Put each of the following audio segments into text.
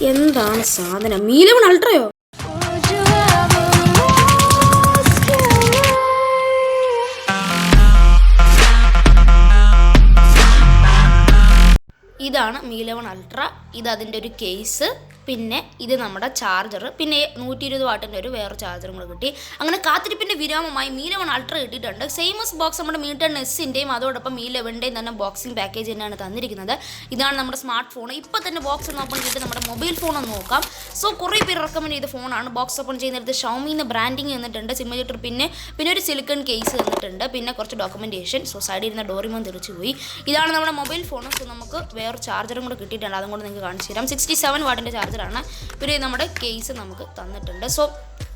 എന്താണ് സാധനം? മീലവൺ അൾട്രയോ? ഇതാണ് മീലവൺ അൾട്ര. ഇത് അതിൻ്റെ ഒരു കേസ്. പിന്നെ ഇത് നമ്മുടെ ചാർജർ. പിന്നെ 120 വാട്ടിൻ്റെ ഒരു വേറെ ചാർജറും കൂടെ കിട്ടി. അങ്ങനെ കാത്തിരിപ്പിൻ്റെ വിരാമമായി മീലവൺ അൾട്ര കിട്ടിയിട്ടുണ്ട്. സെയിമസ് ബോക്സ് നമ്മുടെ Mi 10Sൻ്റെയും അതോടൊപ്പം Mi 11ൻ്റെയും തന്നെ ബോക്സിംഗ് പാക്കേജ് തന്നെയാണ് തന്നിരിക്കുന്നത്. ഇതാണ് നമ്മുടെ സ്മാർട്ട് ഫോൺ. ഇപ്പോൾ തന്നെ ബോക്സ് ഒന്ന് ഓപ്പൺ ചെയ്തിട്ട് നമ്മുടെ മൊബൈൽ ഫോൺ ഒന്ന് നോക്കാം. സോ കുറേ പേര് റെക്കമെൻഡ് ചെയ്ത ഫോണാണ്. ബോക്സ് ഓപ്പൺ ചെയ്യുന്നിടത്ത് xiaomi എന്ന് ബ്രാൻഡിങ് തന്നിട്ടുണ്ട്, സിമുലേറ്റർ, പിന്നെ ഒരു സിലിക്കൺ കേസ് തന്നിട്ടുണ്ട്, പിന്നെ കുറച്ച് ഡോക്യുമെൻറ്റേഷൻ. സോ സൈഡിൽ ഇരുന്ന ഡോറിമോൻ തെറിച്ചു പോയി. ഇതാണ് നമ്മുടെ മൊബൈൽ ഫോൺ. സോ നമുക്ക് വേറെ ചാർജറും കൂടെ കിട്ടിയിട്ടുണ്ട്, അതും കൂടെ നിങ്ങൾക്ക് കാണിച്ചു തരാം. 67 വാട്ടിൻ്റെ ചാർജറാണ്. പിന്നെ നമ്മുടെ കേസ് നമുക്ക് തന്നിട്ടുണ്ട്. സോ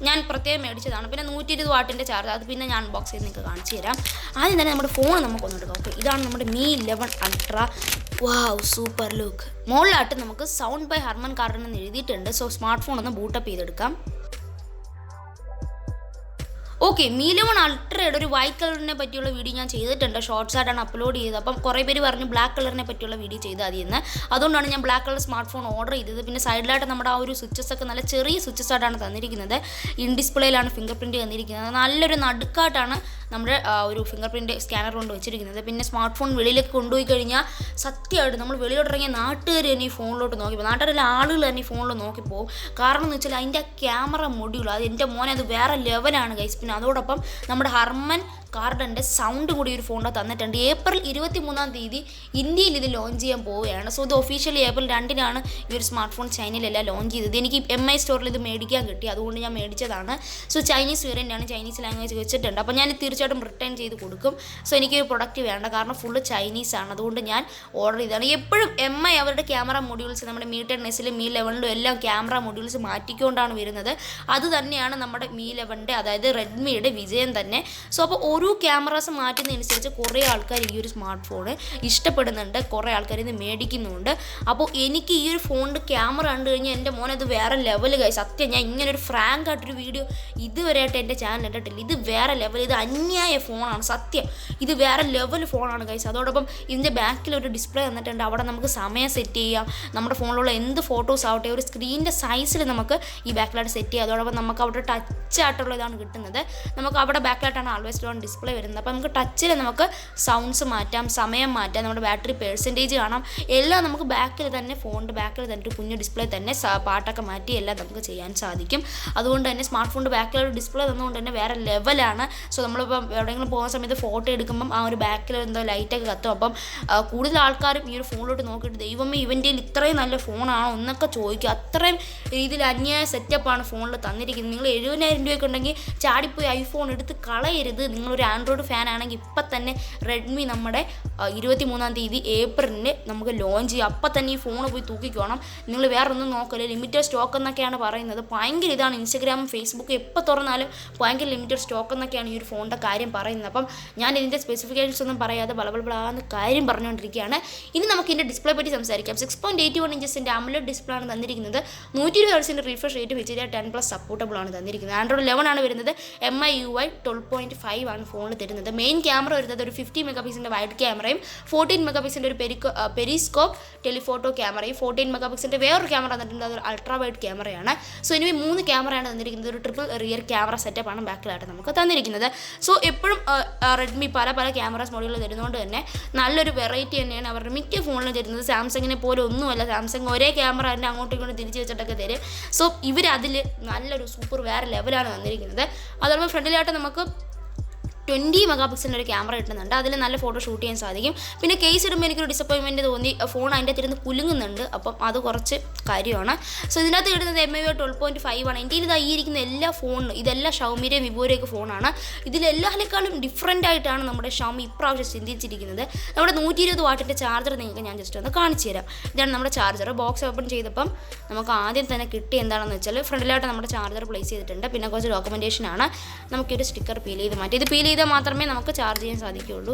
ഞാൻ പ്രത്യേകം മേടിച്ചതാണ്. പിന്നെ 120 വാട്ടിൻ്റെ ചാർജർ, അത് പിന്നെ ഞാൻ അൺബോക്സ് ചെയ്ത് നിങ്ങൾക്ക് കാണിച്ചു തരാം. ആദ്യം തന്നെ നമ്മുടെ ഫോൺ നമുക്കൊന്ന് എടുക്കാം. ഓക്കെ, ഇതാണ് നമ്മുടെ Mi 11 അൾട്ര. വാവ്, സൂപ്പർ ലുക്ക്. മുകളിലായിട്ട് നമുക്ക് സൗണ്ട് ബൈ ഹർമൻ കാർഡൻ എന്ന് എഴുതിയിട്ടുണ്ട്. സോ സ്മാർട്ട് ഫോൺ ഒന്ന് ബൂട്ടപ്പ് ചെയ്തെടുക്കാം. ഓക്കെ, Mi 11 അൾട്രയുടെ ഒരു വൈറ്റ് കളറിനെ പറ്റിയുള്ള വീഡിയോ ഞാൻ ചെയ്തിട്ടുണ്ട്. ഷോർട്സ് ആയിട്ടാണ് അപ്ലോഡ് ചെയ്തത്. അപ്പം കുറേ പേര് പറഞ്ഞു ബ്ലാക്ക് കളറിനെ പറ്റിയുള്ള വീഡിയോ ചെയ്താൽ മതിയെന്ന്. അതുകൊണ്ടാണ് ഞാൻ black colour smart phone order ചെയ്തത്. പിന്നെ സൈഡിലായിട്ട് നമ്മുടെ ആ ഒരു സ്വിച്ചസ് ഒക്കെ നല്ല ചെറിയ സ്വിച്ചസ് ആയിട്ടാണ് തന്നിരിക്കുന്നത്. ഇൻ ഡിസ്പ്ലേയിലാണ് ഫിംഗർ പ്രിൻറ്റ് തന്നിരിക്കുന്നത്. നല്ലൊരു നടുക്കായിട്ടാണ് നമ്മുടെ ഒരു ഫിംഗർ പ്രിൻറ്റ് സ്കാനർ കൊണ്ട് വെച്ചിരിക്കുന്നത്. പിന്നെ സ്മാർട്ട് ഫോൺ വെളിയിലേക്ക് കൊണ്ടുപോയി കഴിഞ്ഞാൽ സത്യമായിട്ട് നമ്മൾ വെളിയിലോട്ട് ഇറങ്ങിയ നാട്ടുകാർ തന്നെ ഈ ഫോണിലോട്ട് നോക്കിപ്പോൾ, നാട്ടുകാരിലെ ആളുകൾ തന്നെ ഈ ഫോണിൽ നോക്കിപ്പോവും. കാരണം എന്ന് വെച്ചാൽ അതിൻ്റെ ക്യാമറ മൊഡ്യൂൾ, അത് എൻ്റെ മോനെ അത് വേറെ ലെവലാണ് ഗൈസ്. പിന്നെ അതോടൊപ്പം നമ്മുടെ ഹർമൻ കാർഡൻ്റെ സൗണ്ട് കൂടി ഒരു ഫോണിൽ തന്നിട്ടുണ്ട്. ഏപ്രിൽ 23 ഇന്ത്യയിൽ ഇത് ലോഞ്ച് ചെയ്യാൻ പോവുകയാണ്. സോ ഇത് ഒഫീഷ്യലി ഏപ്രിൽ 2 ഈ ഒരു സ്മാർട്ട് ഫോൺ ചൈനയിലെല്ലാം ലോഞ്ച് ചെയ്തത്. എനിക്ക് MI സ്റ്റോറിൽ ഇത് മേടിക്കാൻ കിട്ടി, അതുകൊണ്ട് ഞാൻ മേടിച്ചതാണ്. സോ ചൈനീസ് വേരിയൻ്റാണ്, ചൈനീസ് ലാംഗ്വേജ് വെച്ചിട്ടുണ്ട്. അപ്പോൾ ഞാൻ തീർച്ചയായിട്ടും റിട്ടേൺ ചെയ്ത് കൊടുക്കും. സോ എനിക്കൊരു പ്രൊഡക്റ്റ് വേണ്ട, കാരണം ഫുള്ള് ചൈനീസാണ്. അതുകൊണ്ട് ഞാൻ ഓർഡർ ചെയ്തതാണ്. എപ്പോഴും MI അവരുടെ ക്യാമറ മൊഡ്യൂൾസ് നമ്മുടെ Mi 10Sലും Mi 11ലും എല്ലാം ക്യാമറ മൊഡ്യൂൾസ് മാറ്റിക്കൊണ്ടാണ് വരുന്നത്. അത് തന്നെയാണ് നമ്മുടെ Mi 11ൻ്റെ, അതായത് റെഡ്മിയുടെ വിജയം തന്നെ. സോ അപ്പോൾ ഓരോ ക്യാമറാസ് മാറ്റുന്നതനുസരിച്ച് കുറേ ആൾക്കാർ ഈ ഒരു സ്മാർട്ട് ഫോണ് ഇഷ്ടപ്പെടുന്നുണ്ട്, കുറേ ആൾക്കാർ ഇത് മേടിക്കുന്നുണ്ട്. അപ്പോൾ എനിക്ക് ഈ ഒരു ഫോണിൻ്റെ ക്യാമറ കണ്ടു കഴിഞ്ഞാൽ എൻ്റെ മോനെ അത് വേറെ ലെവൽ കായി. സത്യം, ഞാൻ ഇങ്ങനൊരു ഫ്രാങ്ക് ആയിട്ടൊരു വീഡിയോ ഇതുവരെയായിട്ട് എൻ്റെ ചാനൽ ഇട്ടിട്ടില്ല. ഇത് വേറെ ലെവൽ, ഇത് അന്യായ ഫോണാണ്. സത്യം, ഇത് വേറെ ലെവൽ ഫോണാണ് ഗൈസ്. അതോടൊപ്പം ഇതിൻ്റെ ബാക്കിൽ ഒരു ഡിസ്പ്ലേ തന്നിട്ടുണ്ട്. അവിടെ നമുക്ക് സമയം സെറ്റ് ചെയ്യാം. നമ്മുടെ ഫോണിലുള്ള എന്ത് ഫോട്ടോസ് ആവട്ടെ ഒരു സ്ക്രീനിൻ്റെ സൈസിൽ നമുക്ക് ഈ ബാക്കിലായിട്ട് സെറ്റ് ചെയ്യാം. അതോടൊപ്പം നമുക്ക് അവിടെ ടച്ച് ആയിട്ടുള്ള ഇതാണ് കിട്ടുന്നത്. നമുക്ക് അവിടെ ബാക്കിലായിട്ടാണ് ആൾവേസ് ഓൺ ഡിസ്പ്ലേ വരുന്നത്. അപ്പോൾ നമുക്ക് ടച്ചിൽ നമുക്ക് സൗണ്ട്സ് മാറ്റാം, സമയം മാറ്റാം, നമ്മുടെ ബാറ്ററി പെർസെൻറ്റേജ് കാണാം. എല്ലാം നമുക്ക് ബാക്കിൽ തന്നെ, ഫോണിൻ്റെ ബാക്കിൽ തന്നെ ഒരു കുഞ്ഞു ഡിസ്പ്ലേ തന്നെ പാട്ടൊക്കെ മാറ്റി എല്ലാം നമുക്ക് ചെയ്യാൻ സാധിക്കും. അതുകൊണ്ട് തന്നെ സ്മാർട്ട് ഫോണിൻ്റെ ബാക്കിലൊരു ഡിസ്പ്ലേ തന്നുകൊണ്ട് തന്നെ വേറെ ലെവലാണ്. സോ നമ്മളിപ്പം എവിടെയെങ്കിലും പോകുന്ന സമയത്ത് ഫോട്ടോ എടുക്കുമ്പം ആ ഒരു ബാക്കിൽ എന്തോ ലൈറ്റൊക്കെ കത്തും. അപ്പം കൂടുതൽ ആൾക്കാരും ഈ ഒരു ഫോണിലോട്ട് നോക്കിയിട്ട് ദൈവമേ ഇവൻ്റെ ഇത്രയും നല്ല ഫോണാണോ എന്നൊക്കെ ചോദിക്കുക. അത്രയും രീതിയിൽ അന്യായ സെറ്റപ്പാണ് ഫോണിൽ തന്നിരിക്കുന്നത്. നിങ്ങൾ 70,000 രൂപയൊക്കെ ഉണ്ടെങ്കിൽ ചാടിപ്പോയി ഐഫോൺ എടുത്ത് കളയരുത്. നിങ്ങളൊരു ആൻഡ്രോയിഡ് ഫാൻ ആണെങ്കിൽ ഇപ്പം തന്നെ റെഡ്മി നമ്മുടെ 23 ഏപ്രിലിന് നമുക്ക് ലോഞ്ച് ചെയ്യും. അപ്പം തന്നെ ഈ ഫോൺ പോയി തൂക്കിക്കോണം. നിങ്ങൾ വേറെ ഒന്നും നോക്കല്ലേ, ലിമിറ്റഡ് സ്റ്റോക്ക് എന്നൊക്കെയാണ് പറയുന്നത്. ഭയങ്കര ഇതാണ്. ഇൻസ്റ്റഗ്രാമും ഫേസ്ബുക്കും എപ്പോൾ തുറന്നാലും ഭയങ്കര ലിമിറ്റഡ് സ്റ്റോക്ക് എന്നൊക്കെയാണ് ഈ ഒരു ഫോണിൻ്റെ കാര്യം പറയുന്നത്. അപ്പം ഞാൻ ഇതിൻ്റെ സ്പെസിഫിക്കേഷൻസ് ഒന്നും പറയാതെ ബളബളബളാന്ന് കാര്യം പറഞ്ഞുകൊണ്ടിരിക്കുകയാണ്. ഇനി നമുക്ക് ഇതിൻ്റെ ഡിസ്പ്ലേ പറ്റി സംസാരിക്കാം. 6.81 ഇഞ്ചസിൻ്റെ AMOLED ഡിസ്പ്ലേ ആണ് തന്നിരിക്കുന്നത്. 120 ഹെർട്സിൻ്റെ റിഫ്രഷ് റേറ്റ് വെച്ചിട്ട് 10+ സപ്പോർട്ടബിൾ ആണ് തന്നിരിക്കുന്നത്. ആൻഡ്രോയിഡ് 11 ആണ് വരുന്നത്. MIUI 12.5 ആണ് ഫോണിൽ തരുന്നത്. മെയിൻ ക്യാമറ വരുന്നത് ഒരു 50 മെഗാപിക്സലിൻ്റെ വൈഡ് ക്യാമറയും 14 മെഗാപിക്സലിൻ്റെ ഒരു പെരിസ്കോപ്പ് ടെലിഫോട്ടോ ക്യാമറയും 14 മെഗാപിക്സലിൻ്റെ വേറൊരു ക്യാമറ തന്നിട്ടുണ്ട്. അതൊരു അൾട്രാ വൈഡ് ക്യാമറയാണ്. സോ ഇനി 3 ക്യാമറയാണ് തന്നിരിക്കുന്നത്. ഒരു ട്രിപ്പിൾ റിയർ ക്യാമറ സെറ്റപ്പാണ് ബാക്കിലായിട്ട് നമുക്ക് തന്നിരിക്കുന്നത്. സോ എപ്പോഴും റെഡ്മി പല ക്യാമറാസ് മോഡലുകൾ തരുന്നതുകൊണ്ട് തന്നെ നല്ലൊരു വെറൈറ്റി തന്നെയാണ് അവരുടെ മിക്ക ഫോണിലും തരുന്നത്. സാംസങ്ങിനെ പോലെ ഒന്നുമല്ല. സാംസങ് ഒരേ ക്യാമറ തന്നെ അങ്ങോട്ടും ഇങ്ങോട്ടും തിരിച്ച് വെച്ചിട്ടൊക്കെ തരും. സോ ഇവരതിൽ നല്ലൊരു സൂപ്പർ വേറെ ലെവലാണ് തന്നിരിക്കുന്നത്. അതോടൊപ്പം ഫ്രണ്ടിലായിട്ട് നമുക്ക് 20 മെഗാപിക്സലിൻ്റെ ഒരു ക്യാമറ കിട്ടുന്നുണ്ട്. അതിൽ നല്ല ഫോട്ടോ ഷൂട്ട് ചെയ്യാൻ സാധിക്കും. പിന്നെ കേസ് ഇടുമ്പോൾ എനിക്കൊരു ഡിസപ്പോയിൻമെൻറ്റ് തോന്നി, ഫോൺ അതിൻ്റെ അകത്തിരുന്ന് കുലുങ്ങുന്നുണ്ട്. അപ്പം അത് കുറച്ച് കാര്യമാണ്. സോ ഇതിനകത്ത് കിട്ടുന്നത് MIUI 12.5 ആണ്. എൻ്റെ ഇതാ ഈ ഇരിക്കുന്ന എല്ലാ ഫോണിനും ഇതെല്ലാം xiaomiയുടെയും വിവോയുടെയൊക്കെ ഫോണാണ്. ഇതിലെല്ലാത്തിനേക്കാളും ഡിഫറൻ്റ് ആയിട്ടാണ് നമ്മുടെ xiaomi ഇപ്രാവശ്യം ചിന്തിച്ചിരിക്കുന്നത്. നമ്മുടെ 120 വാട്ടിൻ്റെ ചാർജർ നിങ്ങൾക്ക് ഞാൻ ജസ്റ്റ് ഒന്ന് കാണിച്ചു തരാം. ഇതാണ് നമ്മുടെ ചാർജർ. ബോക്സ് ഓപ്പൺ ചെയ്തപ്പം നമുക്ക് ആദ്യം തന്നെ കിട്ടി എന്താണെന്ന് വെച്ചാൽ ഫ്രണ്ടിലായിട്ട് നമ്മുടെ ചാർജർ പ്ലേസ് ചെയ്തിട്ടുണ്ട്. പിന്നെ കുറച്ച് ഡോക്യുമെൻറ്റേഷനാണ്. നമുക്കൊരു സ്റ്റിക്കർ പീൽ ചെയ്ത് മാറ്റി. ഇത് പീൽ ചെയ്താൽ മാത്രമേ നമുക്ക് ചാർജ് ചെയ്യാൻ സാധിക്കുകയുള്ളൂ.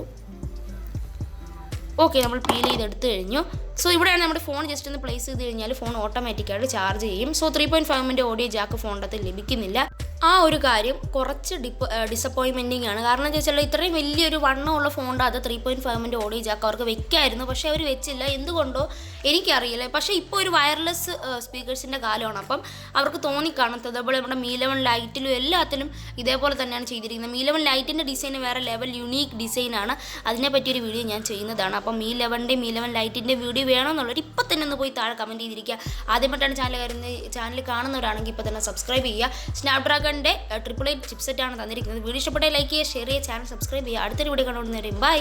ഓക്കെ, നമ്മൾ പീൽ ചെയ്തെടുത്ത് കഴിഞ്ഞു. സോ ഇവിടെയാണ് നമ്മുടെ ഫോൺ ജസ്റ്റ് ഒന്ന് പ്ലേസ് ചെയ്ത് കഴിഞ്ഞാൽ ഫോൺ ഓട്ടോമാറ്റിക്കായിട്ട് ചാർജ് ചെയ്യും. സോ 3.5 ഓഡിയോ ജാക്ക് ഫോണിൻ്റെ അകത്ത് ലഭിക്കുന്നില്ല. ആ ഒരു കാര്യം കുറച്ച് ഡിസപ്പോയിൻമെൻറ്റിംഗ് ആണ്. കാരണം എന്താ വെച്ചാൽ ഇത്രയും വലിയൊരു വണ്ണമുള്ള ഫോണിൻ്റെ അത് 3.5 ഓഡിയോ ജാക്ക് അവർക്ക് വെക്കായിരുന്നു, പക്ഷേ അവർ വെച്ചില്ല. എന്തുകൊണ്ടോ എനിക്കറിയില്ല. പക്ഷേ ഇപ്പോൾ ഒരു വയർലെസ് സ്പീക്കേഴ്സിൻ്റെ കാലമാണ്. അപ്പം അവർക്ക് തോന്നിക്കാണുന്നത് അതേപോലെ നമ്മുടെ Mi 11 ലൈറ്റിലും എല്ലാത്തിലും ഇതേപോലെ തന്നെയാണ് ചെയ്തിരിക്കുന്നത്. Mi 11 ലൈറ്റിൻ്റെ ഡിസൈൻ വേറെ ലെവൽ യുണീക്ക് ഡിസൈനാണ്. അതിനെ പറ്റിയൊരു വീഡിയോ ഞാൻ ചെയ്യുന്നതാണ്. അപ്പം Mi 11 ലൈറ്റിൻ്റെ വീഡിയോ വേണമെന്നുള്ളവർ ഇപ്പം തന്നെ ഒന്ന് പോയി താഴെ കമൻറ്റ് ചെയ്തിരിക്കുക. ആദ്യമായിട്ടാണ് ചാനൽ കാണുന്നവരാണെങ്കിൽ ഇപ്പോൾ തന്നെ സബ്സ്ക്രൈബ് ചെയ്യുക. സ്നാപ്ഡ്രാഗൺ 888 ചിപ്സെറ്റാണ് തന്നിരിക്കുന്നത്. വീഡിയോ ഇഷ്ടപ്പെട്ട ലൈക്ക് ചെയ്യുക, ഷെയർ ചെയ്യുക, ചാനൽ സബ്സ്ക്രൈബ് ചെയ്യുക. അടുത്തൊരു വീഡിയോ കണ്ടുകൊണ്ടുവരും. ബൈ.